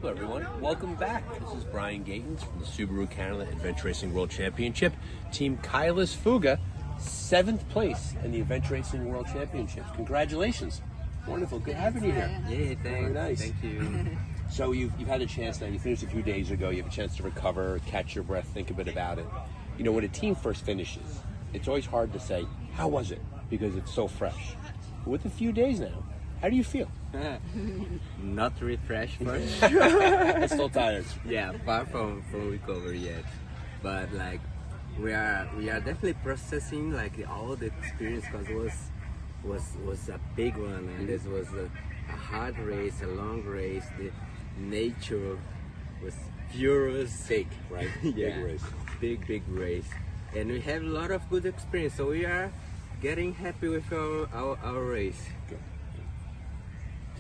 Hello everyone, welcome back. This is Brian Gatens from the Subaru Canada Adventure Racing World Championship. Team Kailas Fuga, 7th place in the Adventure Racing World Championships. Congratulations. Wonderful, good having you here. Yeah, thanks. Very nice. Thank you. So you've had a chance now, you finished a few days ago, you have a chance to recover, catch your breath, think a bit about it. You know, when a team first finishes, it's always hard to say, how was it? Because it's so fresh. With a few days now, how do you feel? Not refreshed for I'm still tired. Yeah, far from recovery yet. But like we are definitely processing like all the experience, because it was a big one, and this was a hard race, a long race. The nature was furious. Big, right? Yeah, Big race. Big race. And we have a lot of good experience, so we are getting happy with our race. Good.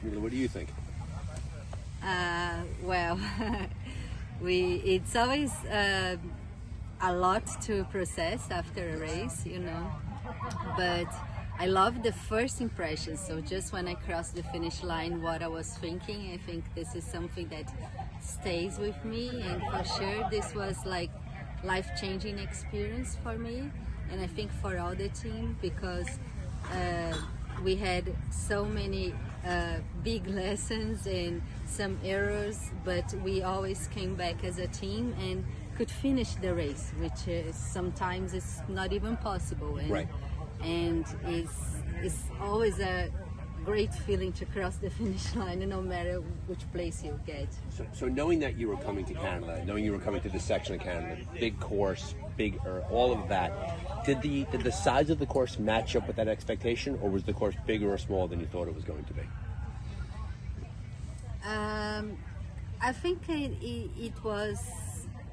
Camilla, what do you think? Well, it's always a lot to process after a race, you know, but I love the first impressions. So just when I crossed the finish line, what I was thinking, I think this is something that stays with me, and for sure this was like life-changing experience for me, and I think for all the team, because we had so many big lessons and some errors, but we always came back as a team and could finish the race, which is sometimes it's not even possible. And, right. And it's always a great feeling to cross the finish line, no matter which place you get. So knowing that you were coming to Canada, knowing you were coming to this section of Canada, big course, all of that, did the size of the course match up with that expectation, or was the course bigger or smaller than you thought it was going to be? I think it was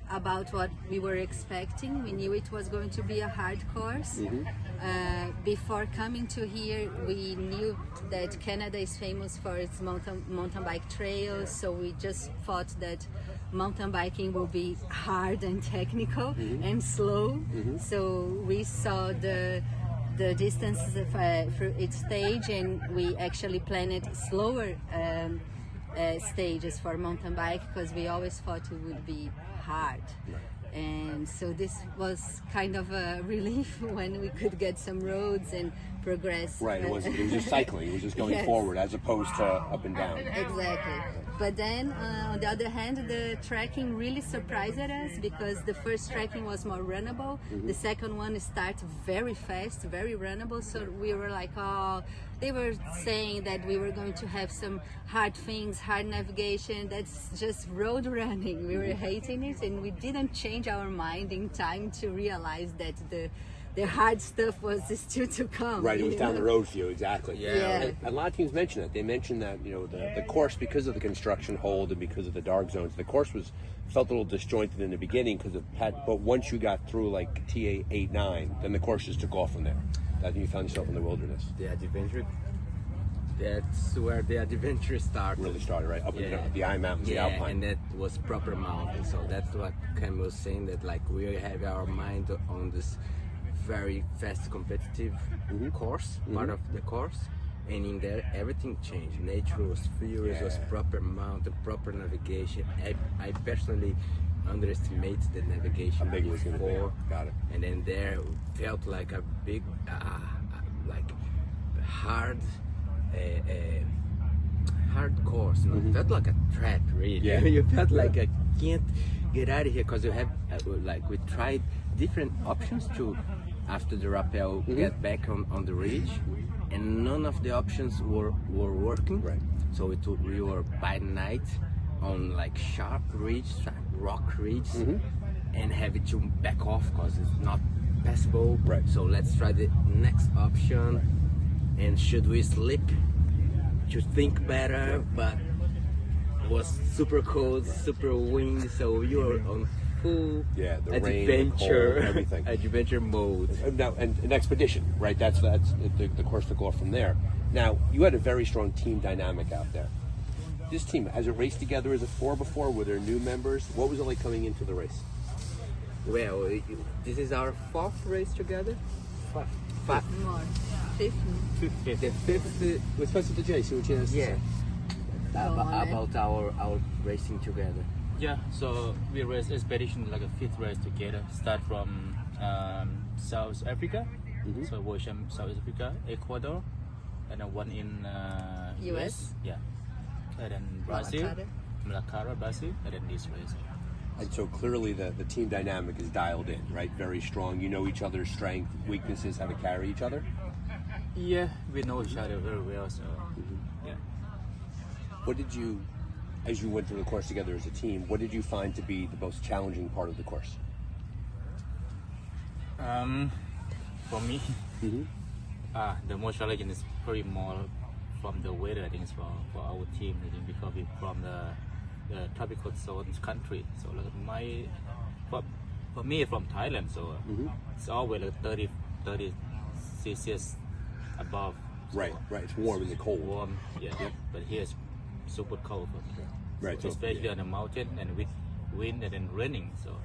about what we were expecting. We knew it was going to be a hard course. Mm-hmm. Before coming to here, we knew that Canada is famous for its mountain bike trails, so we just thought that mountain biking will be hard and technical, mm-hmm. and slow. Mm-hmm. So we saw the distances through each stage, and we actually planned slower stages for mountain bike, because we always thought it would be hard. Right. And so this was kind of a relief when we could get some roads and progress. Right, it was just cycling, it was just going yes. forward as opposed to up and down. Exactly. But then on the other hand, the trekking really surprised us, because the first trekking was more runnable. Mm-hmm. The second one started very fast, very runnable. So we were like, oh, they were saying that we were going to have some hard things, hard navigation. That's just road running. We were hating it, and we didn't change our mind in time to realize that the hard stuff was still to come. Right, it was down the road for you, exactly. Yeah. And a lot of teams mention that. They mentioned that, you know, the course, because of the construction hold and because of the dark zones, the course felt a little disjointed in the beginning because of but once you got through like TA 8-9, then the course just took off from there. That you found yourself in the wilderness. The adventure. That's where the adventure started. Really started, right? Up in the I Mountains, the Alpine. And that was proper mountain. So that's what Cam was saying, that like we have our mind on this very fast competitive mm-hmm. course, mm-hmm. part of the course, and in there everything changed. Nature was furious, was proper mountain, proper navigation. I personally underestimated the navigation before. Got it. And then there felt like a big like hard course, you know? Mm-hmm. It felt like a trap, really. Yeah. You felt like I can't get out of here, because you have like we tried different options to, after the rappel, mm-hmm. get back on the ridge, and none of the options were working. Right. So we were by night on like sharp ridge, rock ridge, mm-hmm. and have it to back off because it's not passable. Right. So let's try the next option. Right. And should we slip to think better? Right. But it was super cold, super wind, so we were on full the adventure, rain, the cold, everything. Adventure mode. Now, and an expedition, right? That's the course took off from there. Now, you had a very strong team dynamic out there. This team, has it raced together as a 4 before? Were there new members? What was it like coming into the race? Well, this is our 4th race together. Five. More. Fifth. The 5th. We're supposed to Jay, see what you have to say. about our racing together. Yeah, so we race expedition like a 5th race together. Start from South Africa, so Worsham, South Africa, Ecuador, and then one in US. Yeah, and then Brazil, Malacara, Brazil, and then this race. And so clearly the team dynamic is dialed in, right? Very strong. You know each other's strength, weaknesses, how to carry each other. Yeah, we know each other very well. So yeah. What did you, as you went through the course together as a team, what did you find to be the most challenging part of the course? For me, the most challenging is probably more from the weather. I think it's for our team. I think because we're from the tropical zone country. So like for me from Thailand, so it's always like 30 Celsius above. So Right. It's warm in the cold. warm, yeah. But here it's super cold. Right. So especially on the mountain and with wind and then raining. So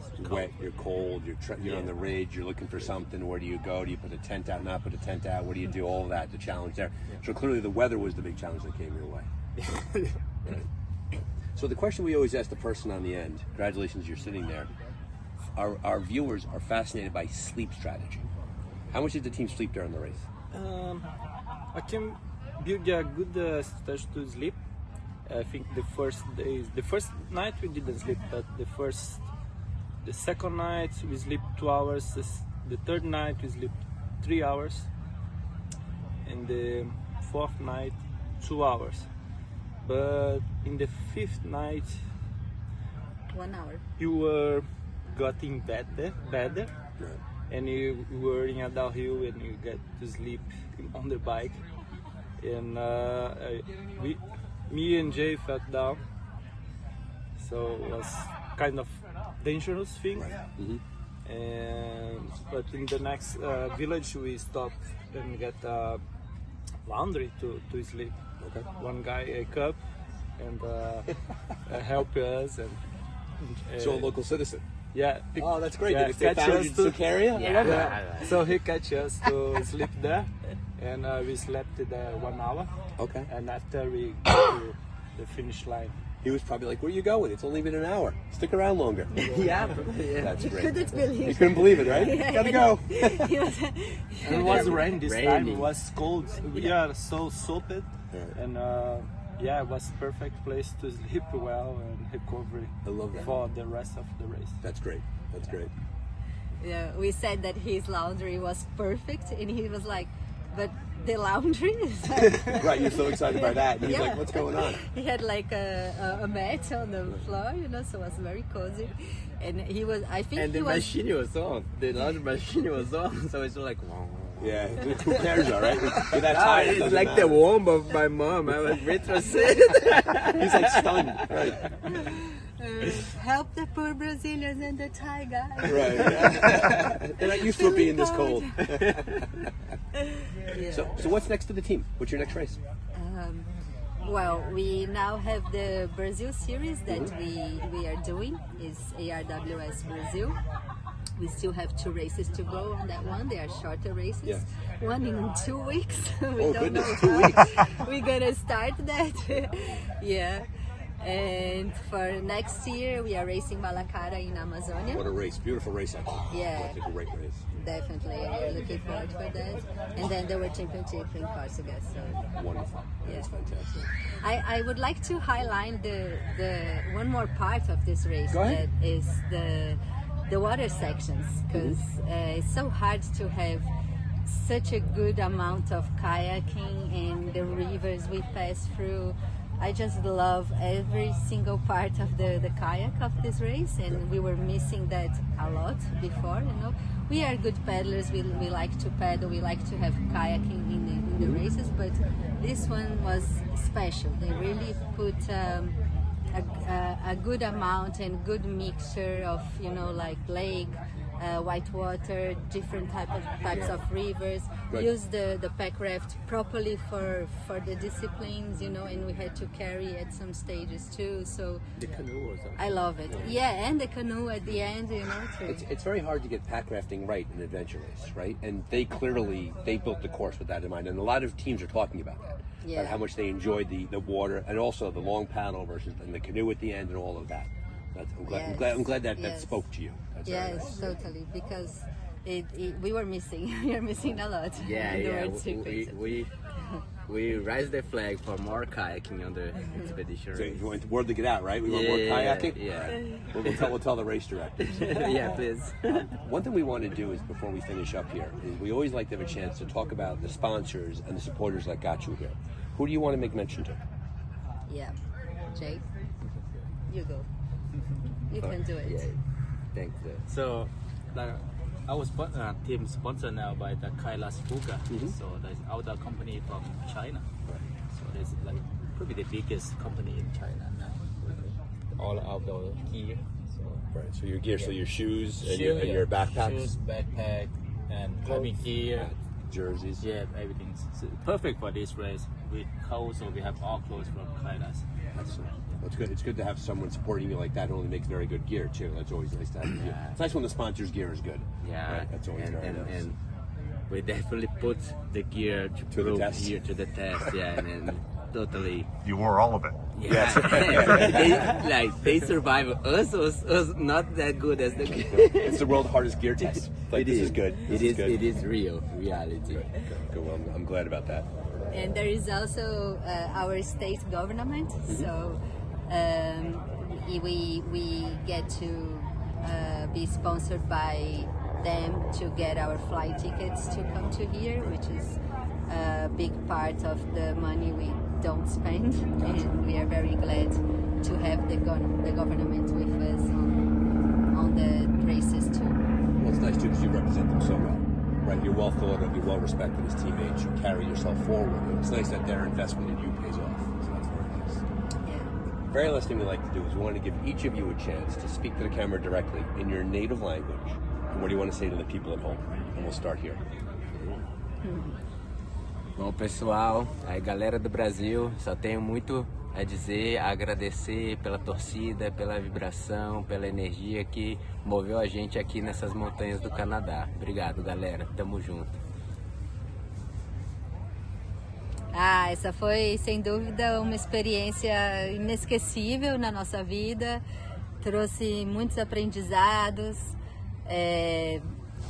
it's You're cold. wet, you're cold, you're on the ridge, you're looking for something. Where do you go? Do you put a tent out, not put a tent out? What do you do? All of that, the challenge there. So clearly the weather was the big challenge that came your way. Right. So the question we always ask the person on the end, congratulations, you're sitting there. Our viewers are fascinated by sleep strategy. How much did the team sleep during the race? I can build a good stage to sleep. I think the first night we didn't sleep, but the second night we sleep 2 hours. The third night we sleep 3 hours, and the fourth night 2 hours. But in the fifth night, 1 hour. you were getting better, Right. and you were in a downhill and you get to sleep on the bike. And me and Jay fell down, so it was kind of dangerous thing. But in the next village we stopped and get laundry to sleep. Okay. One guy wake up and help us and So a local citizen. yeah. Oh, that's great. Yeah, Did they catch found us you to- took care of you? I love that. Yeah. So he catch us to sleep there, and we slept there 1 hour. Okay. And after we go to the finish line. He was probably like, "Where are you going? It's only been an hour. Stick around longer." Yeah, That's great. Couldn't believe You couldn't believe it, right? Yeah, Gotta yeah. go. He was- And it was rain this time. Raining. It was cold. We are so soaked, and yeah, it was perfect place to sleep well and recover I love that. for the rest of the race. That's great. That's great. Yeah, we said that his laundry was perfect, and he was like, "But the laundry is like, Right, you're so excited by that. And he's Yeah. like, "What's going on?" He had like a mat on the floor, so it was very cozy. And he was, I think and he the was. machine was on. The laundry machine was on, so it's like wow. Yeah. Who cares, all right? With that Ah, time, it it's doesn't like the matter. womb of my mom. I was retroceded. He's like stunned. Right. Help the poor Brazilians and the Thai guys. Right. Yeah. They're not used to it being this cold. Yeah. So what's next to the team? What's your next race? Well, we now have the Brazil series that we are doing. Is ARWS Brazil. We still have 2 races to go on that one. They are shorter races. Yeah. One in 2 weeks. We Oh, don't goodness, know 2 how weeks. we're gonna start that. Yeah. And for next year, we are racing Malacara in Amazonia. What a race. Beautiful race, actually. Yeah. It's a great race. Definitely, we're looking forward for that. And then the World Championship in Corsica. So Wonderful. That's fantastic. I would like to highlight the one more part of this race. Go ahead. That is the water sections, because it's so hard to have such a good amount of kayaking and the rivers we pass through. I just love every single part of the kayak of this race, and we were missing that a lot before. We are good paddlers. We like to paddle. We like to have kayaking in the races, but this one was special. They really put a good amount and good mixture of like lake, whitewater, different types of rivers. Good. Use the pack raft properly for the disciplines, you know, and we had to carry at some stages too. So The canoe was I love it. Yeah, and the canoe at the end, you know, too. It's very hard to get pack rafting right in adventure race, right? And they built the course with that in mind, and a lot of teams are talking about that. Yeah. About how much they enjoyed the water and also the long paddle versus and the canoe at the end and all of that. I'm glad that Yes. spoke to you. That's very Yes, nice. totally, because we were missing. We are missing a lot. Yeah, in the yeah. World Circuit. We raised the flag for more kayaking on the expedition. So race. you want the word to get out, right? We want more kayaking. Yeah. We'll tell the race directors. Yeah, please. One thing we want to do is before we finish up here is we always like to have a chance to talk about the sponsors and the supporters that got you here. Who do you want to make mention to? Yeah, Jay, you go. You can do it. Yeah. Thanks. So, our team sponsored now by the Kailas Fuga. So that's our company from China. So it's like probably the biggest company in China now. All outdoor gear. So Right. So your gear, so your shoes and shoe, your backpacks, shoes, backpack, and climbing gear. jerseys. Yeah, everything's perfect for this race. With clothes, so we have all clothes from Kailas. That's good. It's good to have someone supporting you like that. It only makes very good gear too. That's always nice to have. Yeah. It's nice when the sponsor's gear is good. Yeah, Right, that's always very nice. and we definitely put the gear to the prove test. here to the test. Yeah, and totally. You wore all of it. Yeah, they survive. Us not that good as the. It's the world's hardest gear test. Like, this is good. This is good. It is real reality. Good. Well, I'm glad about that. And there is also our state government, so we get to be sponsored by them to get our flight tickets to come to here, which is a big part of the money we don't spend, and we are very glad to have the government with us on the races too. Well, it's nice too because you represent them so well. Right, you're well thought of, you're well respected as teammates, you carry yourself forward. And it's nice that their investment in you pays off. So that's very nice. Yeah. Very last thing we like to do is we want to give each of you a chance to speak to the camera directly in your native language. And what do you want to say to the people at home? And we'll start here. Bom, pessoal, aí galera do Brasil, só tenho muito a dizer, a agradecer pela torcida, pela vibração, pela energia que moveu a gente aqui nessas montanhas do Canadá. Obrigado, galera. Tamo junto. Ah, essa foi sem dúvida uma experiência inesquecível na nossa vida. Trouxe muitos aprendizados.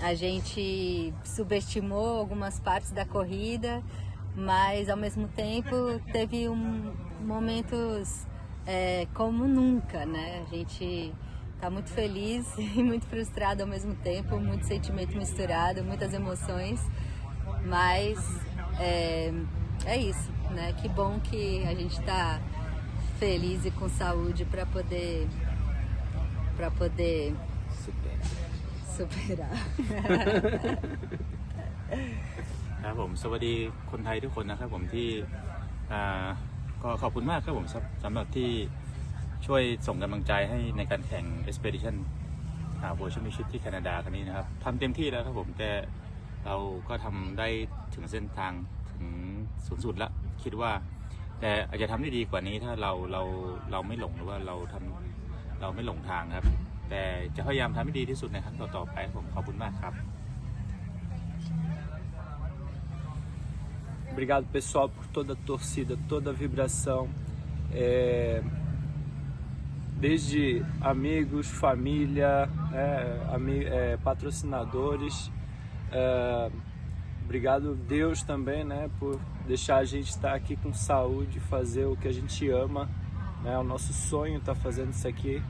A gente subestimou algumas partes da corrida, mas ao mesmo tempo teve momentos como nunca, né? A gente está muito feliz e muito frustrado ao mesmo tempo, muito sentimento misturado, muitas emoções, mas é isso, né? Que bom que a gente está feliz e com saúde para poder superar. ครับผมสวัสดีคนไทยทุกคนนะครับผมที่ก็ขอบคุณมากครับผมสำหรับที่ช่วยส่งกำลังใจให้ในการแข่ง Expedition World Championship ที่แคนาดาครั้งนี้นะครับทำเต็มที่แล้วครับผมแต่เราก็ทำได้ถึงเส้นทางถึงสูงสุดแล้วคิดว่าแต่อาจจะทำได้ดีกว่านี้ถ้าเราไม่หลงหรือว่าเราไม่หลงทางครับแต่จะพยายามทำให้ดีที่สุดในครั้งต่อๆไปผมขอบคุณมากครับ Obrigado, pessoal, por toda a torcida, toda a vibração. Desde amigos, família, patrocinadores. Obrigado, Deus, também, né, por deixar a gente estar aqui com saúde, fazer o que a gente ama. Né, o nosso sonho está fazendo isso aqui.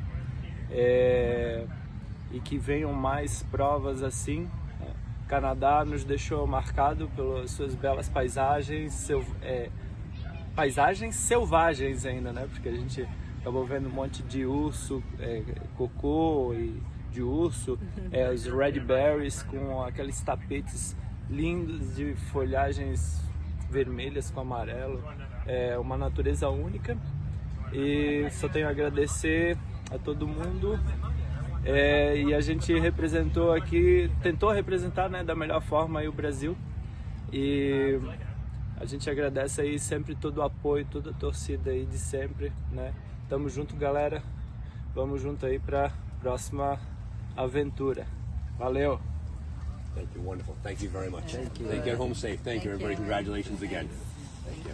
E que venham mais provas assim. O Canadá nos deixou marcado pelas suas belas paisagens, paisagens selvagens ainda, né? Porque a gente acabou vendo um monte de urso, cocô e de urso, os red berries com aqueles tapetes lindos de folhagens vermelhas com amarelo, uma natureza única. E só tenho a agradecer a todo mundo E a gente representou aqui, tentou representar, né, da melhor forma aí o Brasil. E a gente agradece aí sempre todo o apoio, toda a torcida aí de sempre, né? Tamo junto, galera. Vamos junto aí para próxima aventura. Valeu. Thank you. Wonderful. Thank you very much. Thank you. Get home safe. Thank you, Thank everybody. you. Congratulations again. Thank you.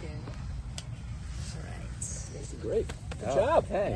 All right. That's great. Good Oh, job. okay.